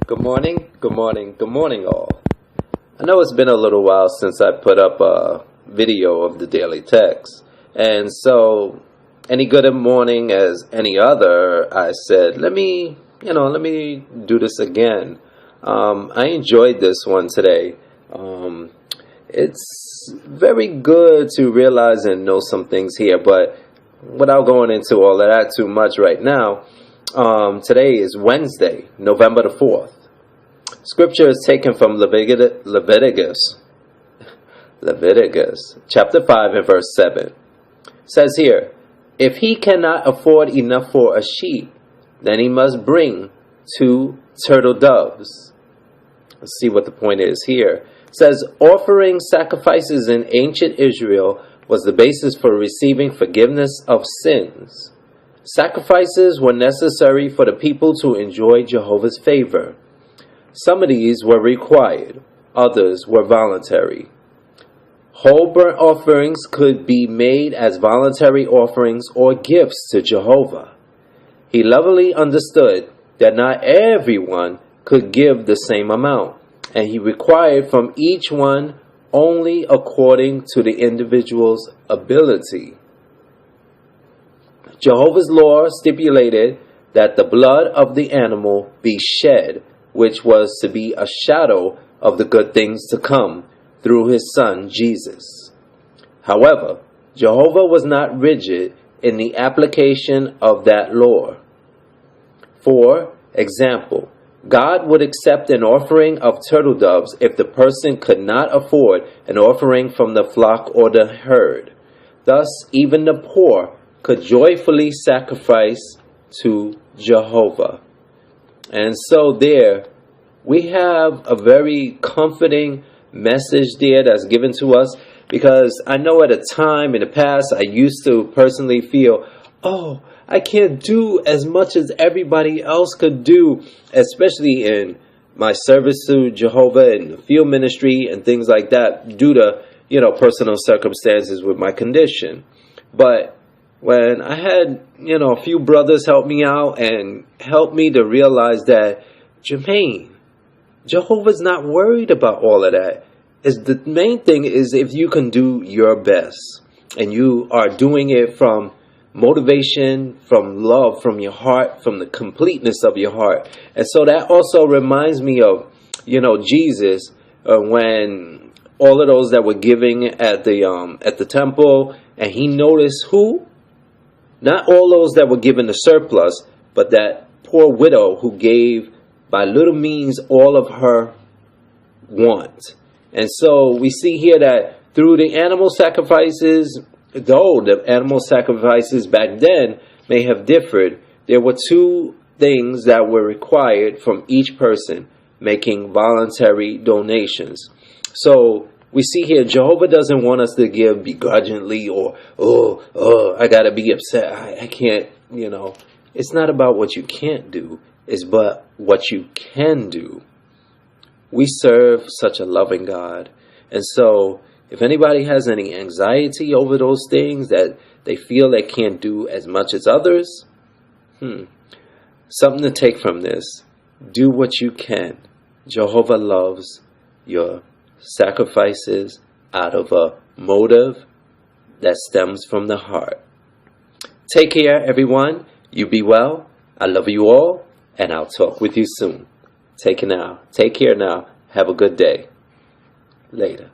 Good morning, good morning, good morning all. I know it's been a little while since I put up a video of the daily text. And so, any good morning as any other, I said, let me do this again. I enjoyed this one today. It's very good to realize and know some things here, but without going into all of that too much right now, today is Wednesday, November the 4th. Scripture is taken from Leviticus chapter 5 and verse 7. It says here, if he cannot afford enough for a sheep, then he must bring 2 turtle doves. Let's see what the point is here. It says, offering sacrifices in ancient Israel was the basis for receiving forgiveness of sins. Sacrifices were necessary for the people to enjoy Jehovah's favor. Some of these were required, others were voluntary. Whole burnt offerings could be made as voluntary offerings or gifts to Jehovah. He lovingly understood that not everyone could give the same amount, and he required from each one only according to the individual's ability. Jehovah's law stipulated that the blood of the animal be shed, which was to be a shadow of the good things to come through his son Jesus. However, Jehovah was not rigid in the application of that law. For example, God would accept an offering of turtle doves if the person could not afford an offering from the flock or the herd. Thus, even the poor could joyfully sacrifice to Jehovah. And so there, we have a very comforting message there that's given to us, because I know at a time in the past I used to personally feel, oh, I can't do as much as everybody else could do, especially in my service to Jehovah and the field ministry and things like that, due to, personal circumstances with my condition. But when I had, a few brothers help me out and help me to realize that, Jermaine, Jehovah's not worried about all of that. The main thing is if you can do your best and you are doing it from motivation, from love, from your heart, from the completeness of your heart. And so that also reminds me of, Jesus, when all of those that were giving at the temple, and he noticed who? Not all those that were given the surplus, but that poor widow who gave by little means all of her want. And so we see here that through the animal sacrifices, though the animal sacrifices back then may have differed, there were 2 things that were required from each person, making voluntary donations. So we see here, Jehovah doesn't want us to give begrudgingly or, I got to be upset. I can't, It's not about what you can't do. It's but what you can do. We serve such a loving God. And so if anybody has any anxiety over those things that they feel they can't do as much as others, something to take from this. Do what you can. Jehovah loves your sacrifices out of a motive that stems from the heart. Take care, everyone. You be well. I love you all, and I'll talk with you soon. Take care now. Have a good day. Later.